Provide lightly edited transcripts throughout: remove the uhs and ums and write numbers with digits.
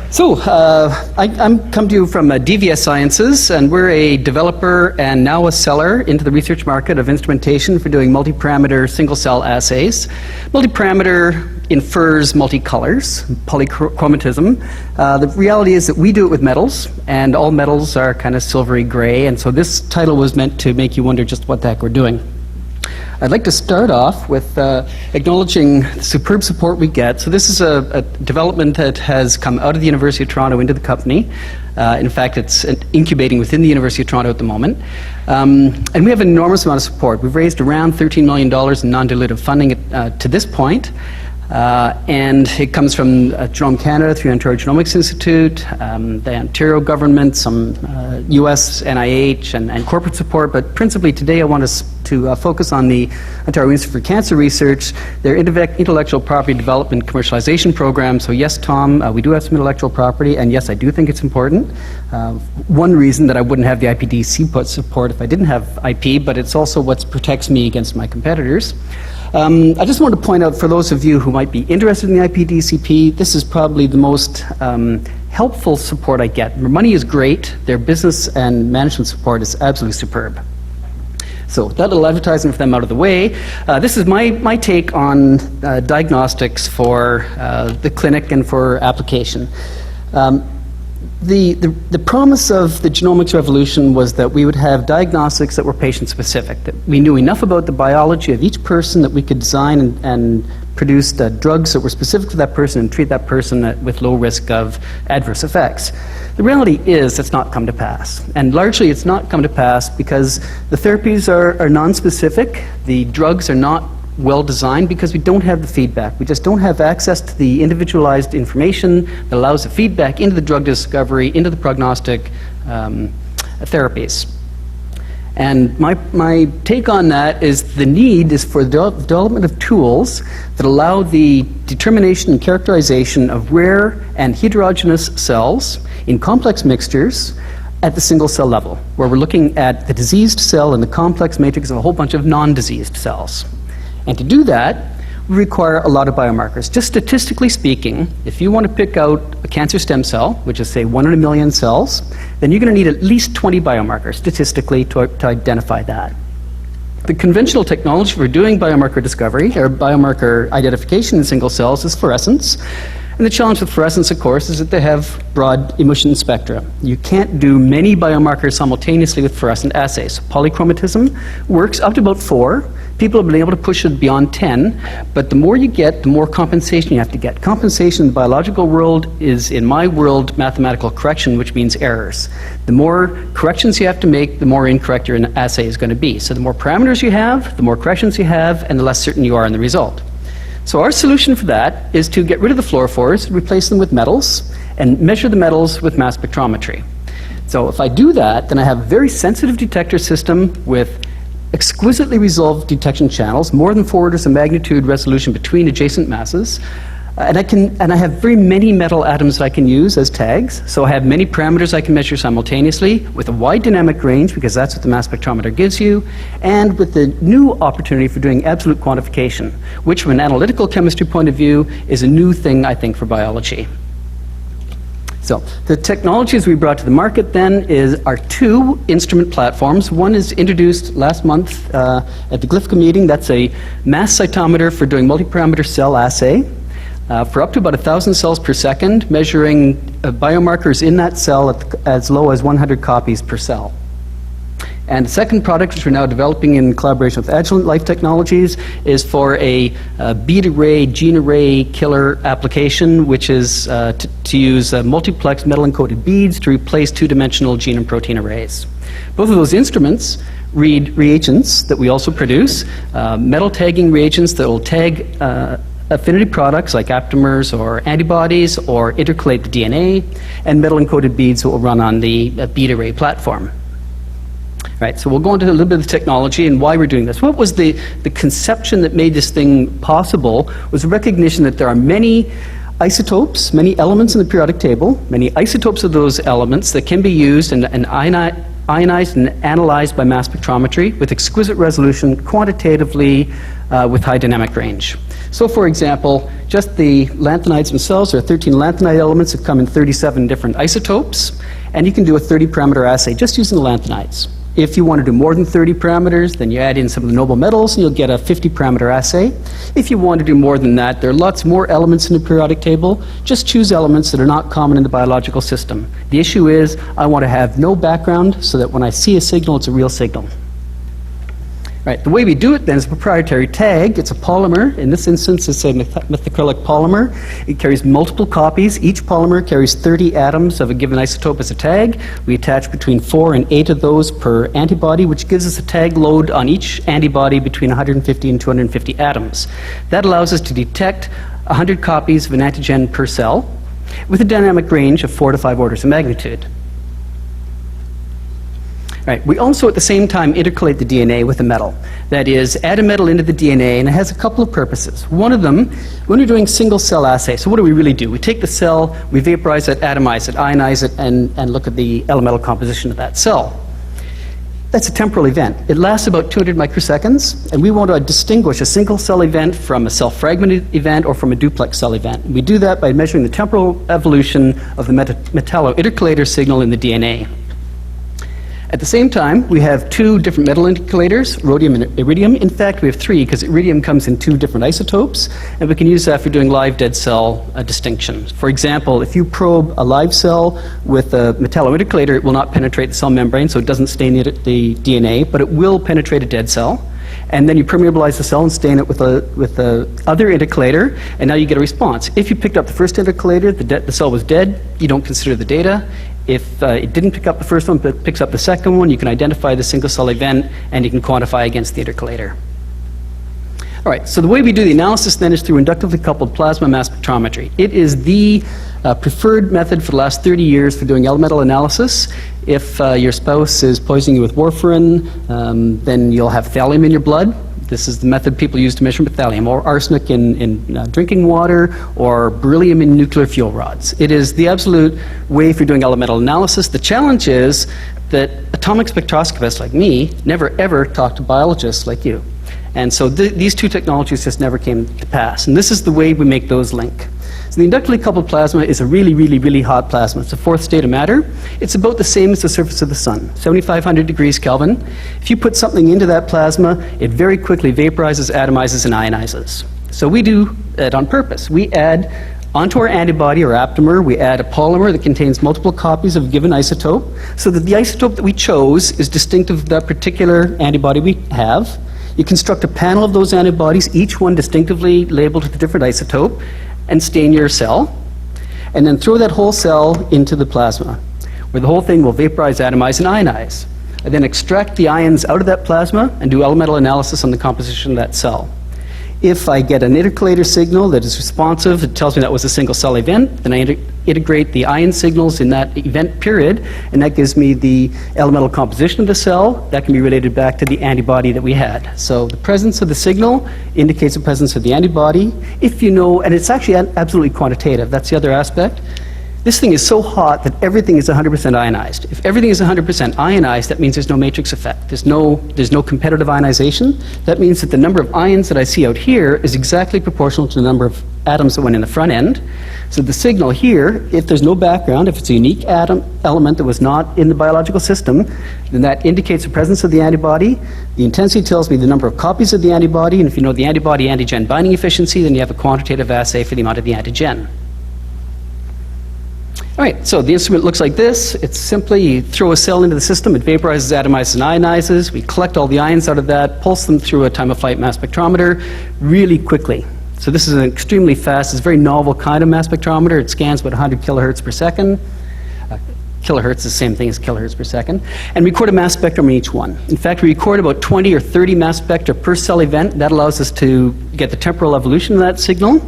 I'm come to you from DVS Sciences, and we're a developer and now a seller into the research market of instrumentation for doing multi-parameter single-cell assays. Multi-parameter infers multicolors, polychromatism. The reality is that we do it with metals, and all metals are kind of silvery gray, and so this title was meant to make you wonder just what the heck we're doing. I'd like to start off with acknowledging the superb support we get. So this is a development that has come out of the University of Toronto into the company. In fact, it's incubating within the University of Toronto at the moment. And we have an enormous amount of support. We've raised around $13 million in non-dilutive funding to this point. And it comes from Genome Canada through Ontario Genomics Institute, the Ontario government, some US NIH and corporate support, but principally today I want us to focus on the Ontario Institute for Cancer Research, their intellectual property development commercialization program. So yes, Tom, we do have some intellectual property, and yes, I do think it's important. One reason that I wouldn't have the IPDC support if I didn't have IP, but it's also what protects me against my competitors. I just want to point out for those of you who might be interested in the IPDCP, this is probably the most helpful support I get. Their money is great, their business and management support is absolutely superb. So that little advertisement for them out of the way. This is my take on diagnostics for the clinic and for application. The promise of the genomics revolution was that we would have diagnostics that were patient-specific, that we knew enough about the biology of each person that we could design and produce drugs that were specific to that person and treat that person with low risk of adverse effects. The reality is it's not come to pass, and largely it's not come to pass because the therapies are non-specific, the drugs are not well designed because we don't have the feedback. We just don't have access to the individualized information that allows the feedback into the drug discovery, into the prognostic therapies. And my take on that is the need is for the development of tools that allow the determination and characterization of rare and heterogeneous cells in complex mixtures at the single cell level, where we're looking at the diseased cell and the complex matrix of a whole bunch of non-diseased cells. And to do that, we require a lot of biomarkers. Just statistically speaking, if you want to pick out a cancer stem cell, which is say 1 in a million cells, then you're going to need at least 20 biomarkers statistically to identify that. The conventional technology for doing biomarker discovery or biomarker identification in single cells is fluorescence. And the challenge with fluorescence, of course, is that they have broad emission spectra. You can't do many biomarkers simultaneously with fluorescent assays. Polychromatism works up to about 4. People have been able to push it beyond 10, but the more you get, the more compensation you have to get. Compensation in the biological world is, in my world, mathematical correction, which means errors. The more corrections you have to make, the more incorrect your assay is going to be. So the more parameters you have, the more corrections you have, and the less certain you are in the result. So our solution for that is to get rid of the fluorophores, replace them with metals, and measure the metals with mass spectrometry. So if I do that, then I have a very sensitive detector system with exquisitely resolved detection channels, more than 4 orders of magnitude resolution between adjacent masses, and I have very many metal atoms that I can use as tags. So I have many parameters I can measure simultaneously with a wide dynamic range, because that's what the mass spectrometer gives you, and with the new opportunity for doing absolute quantification, which from an analytical chemistry point of view is a new thing, I think, for biology. So the technologies we brought to the market then are 2 instrument platforms. One is introduced last month at the GLIFCA meeting. That's a mass cytometer for doing multi-parameter cell assay for up to about 1,000 cells per second, measuring biomarkers in that cell at as low as 100 copies per cell. And the second product, which we're now developing in collaboration with Agilent Life Technologies, is for a bead array, gene array killer application, which is to use multiplex metal-encoded beads to replace 2-dimensional gene and protein arrays. Both of those instruments read reagents that we also produce, metal tagging reagents that will tag affinity products like aptamers or antibodies or intercalate the DNA, and metal-encoded beads that will run on the bead array platform. Right, so we'll go into a little bit of the technology and why we're doing this. What was the conception that made this thing possible was a recognition that there are many isotopes, many elements in the periodic table, many isotopes of those elements that can be used and ionized and analyzed by mass spectrometry with exquisite resolution, quantitatively with high dynamic range. So for example, just the lanthanides themselves, there are 13 lanthanide elements that come in 37 different isotopes, and you can do a 30-parameter assay just using the lanthanides. If you want to do more than 30 parameters, then you add in some of the noble metals and you'll get a 50-parameter assay. If you want to do more than that, there are lots more elements in the periodic table. Just choose elements that are not common in the biological system. The issue is I want to have no background so that when I see a signal, it's a real signal. Right, the way we do it then is a proprietary tag. It's a polymer. In this instance, it's a methacrylic polymer. It carries multiple copies. Each polymer carries 30 atoms of a given isotope as a tag. We attach between 4 and 8 of those per antibody, which gives us a tag load on each antibody between 150 and 250 atoms. That allows us to detect 100 copies of an antigen per cell with a dynamic range of 4 to 5 orders of magnitude. Right. We also at the same time intercalate the DNA with a metal. That is, add a metal into the DNA, and it has a couple of purposes. One of them, when we're doing single cell assay, so what do we really do? We take the cell, we vaporize it, atomize it, ionize it, and look at the elemental composition of that cell. That's a temporal event. It lasts about 200 microseconds, and we want to distinguish a single cell event from a cell fragment event or from a duplex cell event. We do that by measuring the temporal evolution of the metallo-intercalator signal in the DNA. At the same time, we have 2 different metal intercalators, rhodium and iridium. In fact, we have 3 because iridium comes in 2 different isotopes, and we can use that for doing live dead cell distinction. For example, if you probe a live cell with a metallo-intercalator, it will not penetrate the cell membrane, so it doesn't stain the DNA, but it will penetrate a dead cell. And then you permeabilize the cell and stain it with the other intercalator, and now you get a response. If you picked up the first intercalator, the cell was dead, you don't consider the data. If it didn't pick up the first one, but picks up the second one, you can identify the single cell event, and you can quantify against the intercalator. All right, so the way we do the analysis then is through inductively coupled plasma mass spectrometry. It is the preferred method for the last 30 years for doing elemental analysis. If your spouse is poisoning you with warfarin, then you'll have thallium in your blood. This is the method people use to measure thallium, or arsenic in drinking water, or beryllium in nuclear fuel rods. It is the absolute way for doing elemental analysis. The challenge is that atomic spectroscopists like me never ever talk to biologists like you. And so these 2 technologies just never came to pass. And this is the way we make those link. So the inductively coupled plasma is a really, really, really hot plasma. It's the 4th state of matter. It's about the same as the surface of the sun, 7,500 degrees Kelvin. If you put something into that plasma, it very quickly vaporizes, atomizes, and ionizes. So we do that on purpose. We add onto our antibody or aptamer, we add a polymer that contains multiple copies of a given isotope, so that the isotope that we chose is distinctive of that particular antibody we have. You construct a panel of those antibodies, each one distinctively labeled with a different isotope, and stain your cell, and then throw that whole cell into the plasma, where the whole thing will vaporize, atomize, and ionize. I then extract the ions out of that plasma and do elemental analysis on the composition of that cell. If I get an intercalator signal that is responsive, it tells me that was a single cell event, then I integrate the ion signals in that event period, and that gives me the elemental composition of the cell. That can be related back to the antibody that we had. So the presence of the signal indicates the presence of the antibody. If you know, and it's actually absolutely quantitative, that's the other aspect. This thing is so hot that everything is 100% ionized. If everything is 100% ionized, that means there's no matrix effect. There's no competitive ionization. That means that the number of ions that I see out here is exactly proportional to the number of atoms that went in the front end. So the signal here, if there's no background, if it's a unique element that was not in the biological system, then that indicates the presence of the antibody. The intensity tells me the number of copies of the antibody, and if you know the antibody-antigen binding efficiency, then you have a quantitative assay for the amount of the antigen. All right, so the instrument looks like this. It's simply you throw a cell into the system, it vaporizes, atomizes, and ionizes. We collect all the ions out of that, pulse them through a time-of-flight mass spectrometer really quickly. So this is an extremely fast, it's a very novel kind of mass spectrometer. It scans about 100 kilohertz per second. Kilohertz is the same thing as kilohertz per second. And we record a mass spectrum in each one. In fact, we record about 20 or 30 mass spectra per cell event. That allows us to get the temporal evolution of that signal.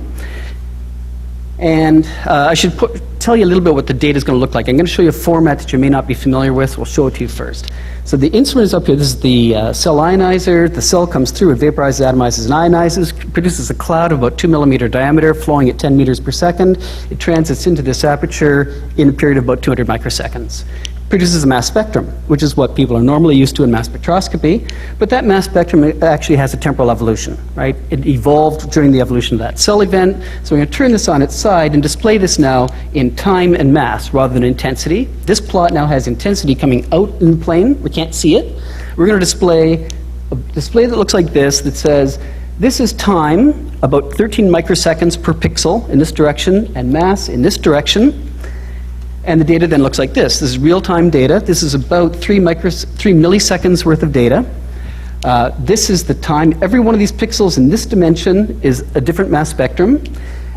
And I should tell you a little bit what the data is going to look like. I'm going to show you a format that you may not be familiar with. We'll show it to you first. So the instrument is up here. This is the cell ionizer. The cell comes through, it vaporizes, atomizes, and ionizes, produces a cloud of about 2 millimeter diameter flowing at 10 meters per second. It transits into this aperture in a period of about 200 microseconds. produces a mass spectrum, which is what people are normally used to in mass spectroscopy. But that mass spectrum actually has a temporal evolution, right? It evolved during the evolution of that cell event. So we're going to turn this on its side and display this now in time and mass rather than intensity. This plot now has intensity coming out in the plane. We can't see it. We're going to display a display that looks like this, that says, this is time, about 13 microseconds per pixel in this direction, and mass in this direction. And the data then looks like this. This is real-time data. This is about 3 milliseconds worth of data. This is the time. Every one of these pixels in this dimension is a different mass spectrum.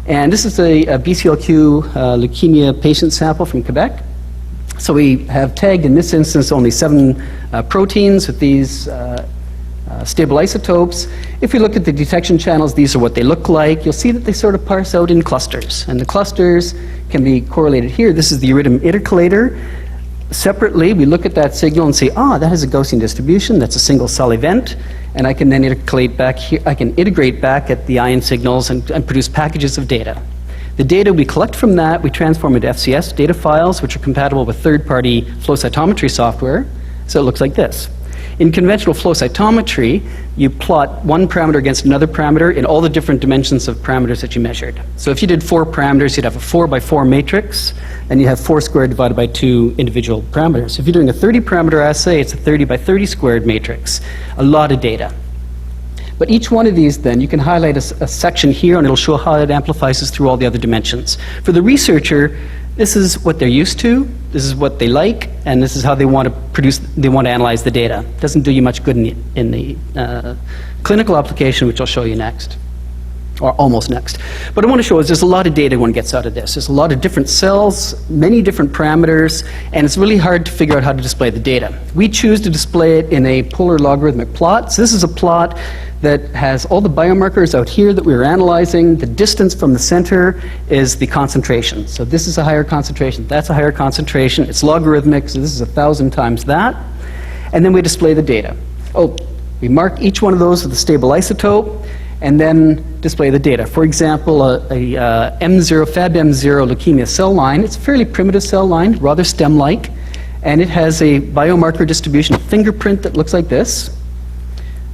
And this is a BCLQ leukemia patient sample from Quebec. So we have tagged, in this instance, only 7 proteins with these stable isotopes. If we look at the detection channels, these are what they look like. You'll see that they sort of parse out in clusters. And the clusters can be correlated here. This is the iridium intercalator. Separately, we look at that signal and say, that has a Gaussian distribution. That's a single cell event. And I can then intercalate back here. I can integrate back at the ion signals and produce packages of data. The data we collect from that, we transform into FCS data files, which are compatible with third-party flow cytometry software. So it looks like this. In conventional flow cytometry, you plot one parameter against another parameter in all the different dimensions of parameters that you measured. So if you did 4 parameters, you'd have a 4 by 4 matrix, and you have 4 squared divided by 2 individual parameters. If you're doing a 30 parameter assay, it's a 30 by 30 squared matrix. A lot of data. But each one of these, then, you can highlight a section here, and it'll show how it amplifies through all the other dimensions. For the researcher, this is what they're used to, this is what they like, and this is how they want to produce, they want to analyze the data. It doesn't do you much good in the clinical application, which I'll show you next, or almost next. What I want to show is there's a lot of data one gets out of this. There's a lot of different cells, many different parameters, and it's really hard to figure out how to display the data. We choose to display it in a polar logarithmic plot. So this is a plot that has all the biomarkers out here that we were analyzing. The distance from the center is the concentration. So this is a higher concentration, that's a higher concentration. It's logarithmic, so this is 1,000 times that. And then we display the data. We mark each one of those with a stable isotope, and then display the data. For example, a M0, FAB-M0 leukemia cell line. It's a fairly primitive cell line, rather stem-like, and it has a biomarker distribution, a fingerprint that looks like this.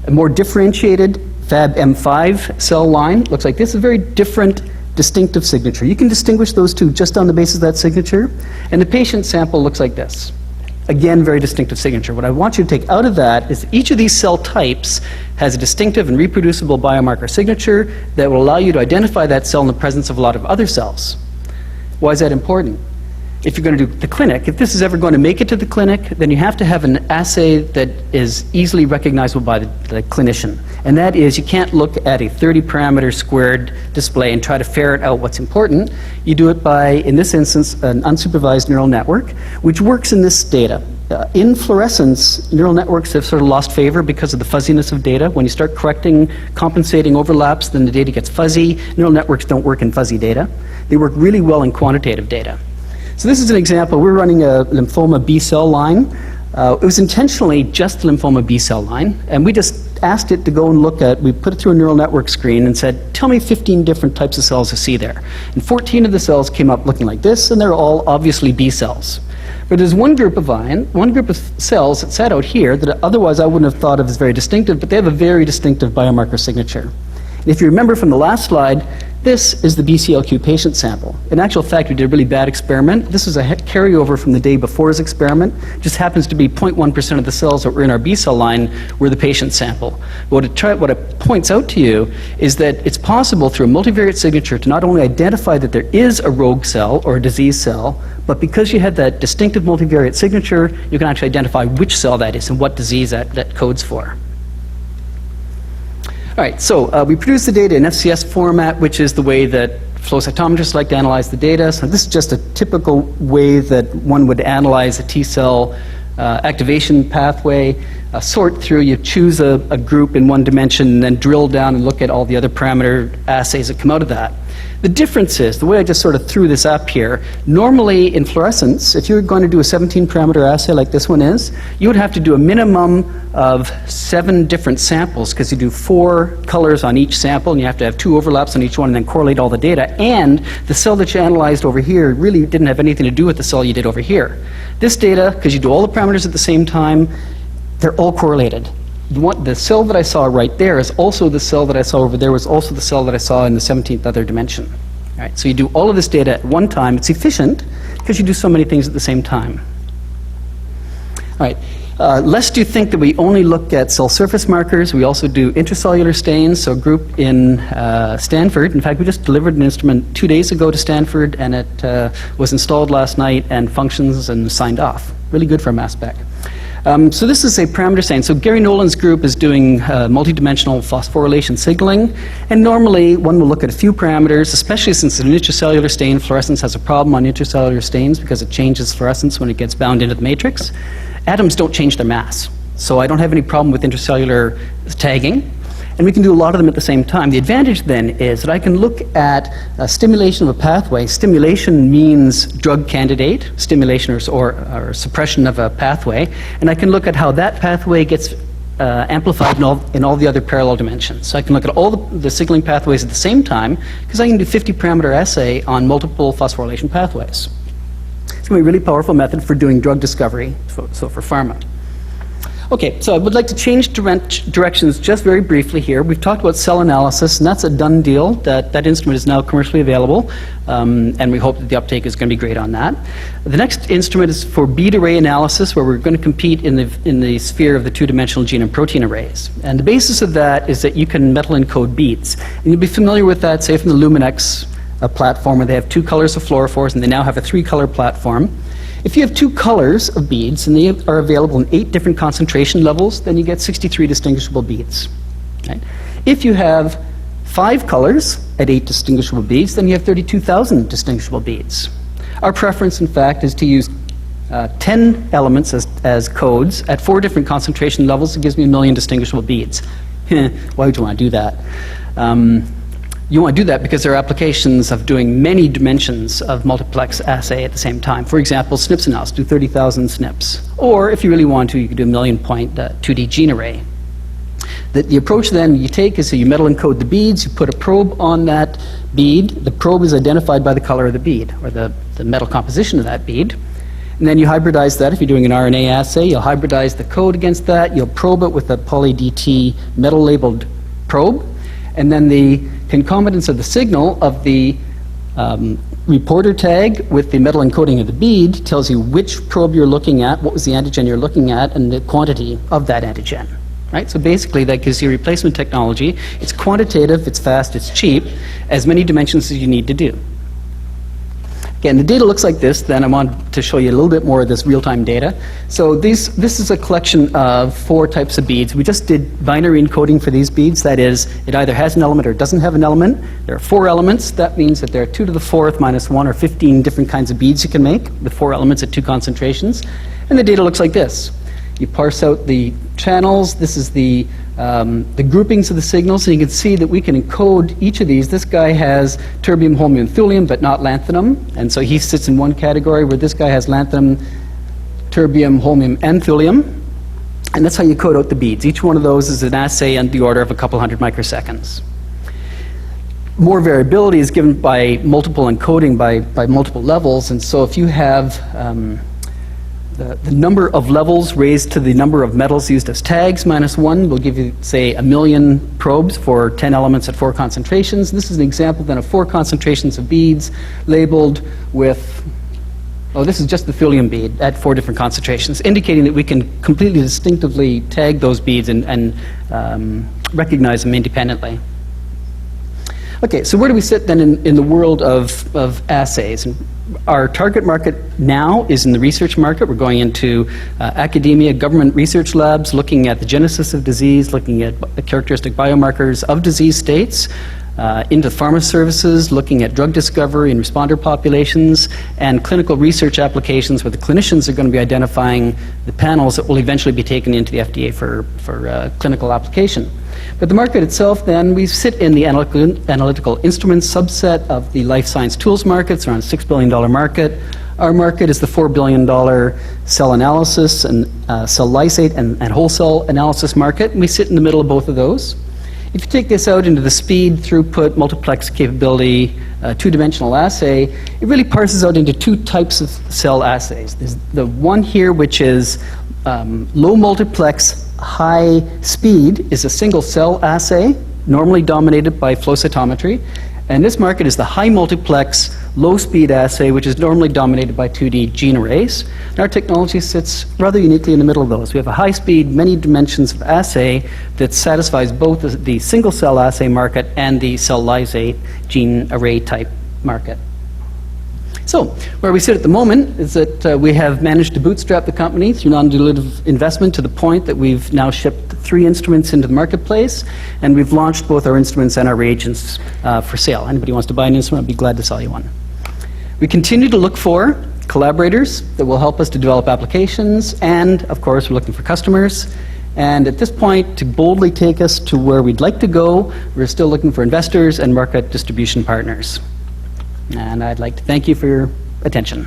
A more differentiated FAB-M5 cell line looks like this, a very different distinctive signature. You can distinguish those two just on the basis of that signature. And the patient sample looks like this. Again, very distinctive signature. What I want you to take out of that is each of these cell types has a distinctive and reproducible biomarker signature that will allow you to identify that cell in the presence of a lot of other cells. Why is that important? If you're going to do the clinic, if this is ever going to make it to the clinic, then you have to have an assay that is easily recognizable by the clinician. And that is, you can't look at a 30 parameter squared display and try to ferret out what's important. You do it by, in this instance, an unsupervised neural network, which works in this data. In fluorescence, neural networks have sort of lost favor because of the fuzziness of data. When you start correcting, compensating overlaps, then the data gets fuzzy. Neural networks don't work in fuzzy data. They work really well in quantitative data. So this is an example. We're running a lymphoma B cell line. It was intentionally just a lymphoma B cell line, and we just asked it to go and look at, we put it through a neural network screen and said, tell me 15 different types of cells you see there. And 14 of the cells came up looking like this, and they're all obviously B cells. But there's one group of cells that sat out here that otherwise I wouldn't have thought of as very distinctive, but they have a very distinctive biomarker signature. And if you remember from the last slide, this is the BCLQ patient sample. In actual fact, we did a really bad experiment. This is a carryover from the day before's experiment. It just happens to be 0.1% of the cells that were in our B cell line were the patient sample. What it points out to you is that it's possible through a multivariate signature to not only identify that there is a rogue cell or a disease cell, but because you had that distinctive multivariate signature, you can actually identify which cell that is and what disease that codes for. All right, so we produce the data in FCS format, which is the way that flow cytometrists like to analyze the data. So this is just a typical way that one would analyze a T cell activation pathway. sort through, you choose a group in one dimension, and then drill down and look at all the other parameter assays that come out of that. The difference is, the way I just sort of threw this up here, normally in fluorescence, if you're going to do a 17-parameter assay like this one is, you would have to do a minimum of 7 different samples, because you do 4 colors on each sample, and you have to have 2 overlaps on each one, and then correlate all the data. And the cell that you analyzed over here really didn't have anything to do with the cell you did over here. This data, because you do all the parameters at the same time, they're all correlated. The cell that I saw right there is also the cell that I saw over there was also the cell that I saw in the 17th other dimension. All right, so you do all of this data at one time. It's efficient because you do so many things at the same time. All right, lest you think that we only look at cell surface markers, we also do intracellular stains. So a group in Stanford, in fact, we just delivered an instrument 2 days ago to Stanford, and it was installed last night and functions and signed off. Really good for a mass spec. So this is a parameter stain. So Gary Nolan's group is doing multidimensional phosphorylation signaling, and normally one will look at a few parameters, especially since an intracellular stain, fluorescence has a problem on intracellular stains because it changes fluorescence when it gets bound into the matrix. Atoms don't change their mass, so I don't have any problem with intracellular tagging. And we can do a lot of them at the same time. The advantage then is that I can look at stimulation of a pathway. Stimulation means drug candidate, stimulation or suppression of a pathway. And I can look at how that pathway gets amplified in all the other parallel dimensions. So I can look at all the signaling pathways at the same time, because I can do 50-parameter assay on multiple phosphorylation pathways. It's going to be a really powerful method for doing drug discovery, so for pharma. Okay, so I would like to change directions just very briefly here. We've talked about cell analysis, and that's a done deal. That instrument is now commercially available, and we hope that the uptake is going to be great on that. The next instrument is for bead array analysis, where we're going to compete in the sphere of the 2-dimensional gene and protein arrays. And the basis of that is that you can metal encode beads. And you'll be familiar with that, say, from the Luminex platform, where they have 2 colors of fluorophores, and they now have a 3-color platform. If you have 2 colors of beads, and they are available in 8 different concentration levels, then you get 63 distinguishable beads. Right? If you have 5 colors at 8 distinguishable beads, then you have 32,000 distinguishable beads. Our preference, in fact, is to use 10 elements as codes at 4 different concentration levels. It gives me 1 million distinguishable beads. Why would you want to do that? You want to do that because there are applications of doing many dimensions of multiplex assay at the same time. For example, SNPs analysis, do 30,000 SNPs. Or if you really want to, you could do a 1,000,000-point 2D gene array. The approach then you take is, so you metal encode the beads, you put a probe on that bead. The probe is identified by the color of the bead, or the metal composition of that bead. And then you hybridize that. If you're doing an RNA assay, you'll hybridize the code against that. You'll probe it with a poly-DT metal-labeled probe. And then the concomitance of the signal of the reporter tag with the metal encoding of the bead tells you which probe you're looking at, what was the antigen you're looking at, and the quantity of that antigen. Right? So basically that gives you replacement technology. It's quantitative, it's fast, it's cheap, as many dimensions as you need to do. Again, the data looks like this. Then I want to show you a little bit more of this real-time data. So this is a collection of 4 types of beads. We just did binary encoding for these beads. That is, it either has an element or doesn't have an element. There are 4 elements. That means that there are 2 to the 4th minus 1, or 15 different kinds of beads you can make with 4 elements at 2 concentrations. And the data looks like this. You parse out the channels. This is the groupings of the signals, and you can see that we can encode each of these. This guy has terbium, holmium, thulium, but not lanthanum, and so he sits in one category, where this guy has lanthanum, terbium, holmium, and thulium. And that's how you code out the beads. Each one of those is an assay on the order of a couple hundred microseconds. More variability is given by multiple encoding by multiple levels, and so if you have the number of levels raised to the number of metals used as tags minus 1 will give you, say, 1 million probes for 10 elements at 4 concentrations. This is an example then of 4 concentrations of beads labeled with, oh, this is just the thulium bead at 4 different concentrations, indicating that we can completely distinctively tag those beads and recognize them independently. Okay, so where do we sit then in the world of assays? And our target market now is in the research market. We're going into academia, government research labs, looking at the genesis of disease, looking at characteristic biomarkers of disease states. into pharma services, looking at drug discovery and responder populations, and clinical research applications where the clinicians are going to be identifying the panels that will eventually be taken into the FDA for clinical application. But the market itself, then, we sit in the analytical instruments subset of the life science tools market. It's around a $6 billion market. Our market is the $4 billion cell analysis and cell lysate and whole cell analysis market, and we sit in the middle of both of those. If you take this out into the speed, throughput, multiplex capability, two-dimensional assay, it really parses out into two types of cell assays. There's the one here, which is low multiplex, high speed, is a single cell assay, normally dominated by flow cytometry. And this market is the high multiplex, low speed assay, which is normally dominated by 2D gene arrays. And our technology sits rather uniquely in the middle of those. We have a high speed, many dimensions of assay that satisfies both the single cell assay market and the cell lysate gene array type market. So, where we sit at the moment is that we have managed to bootstrap the company through non-dilutive investment to the point that we've now shipped 3 instruments into the marketplace, and we've launched both our instruments and our reagents for sale. Anybody wants to buy an instrument, I'd be glad to sell you one. We continue to look for collaborators that will help us to develop applications, and of course, we're looking for customers. And at this point, to boldly take us to where we'd like to go, we're still looking for investors and market distribution partners. And I'd like to thank you for your attention.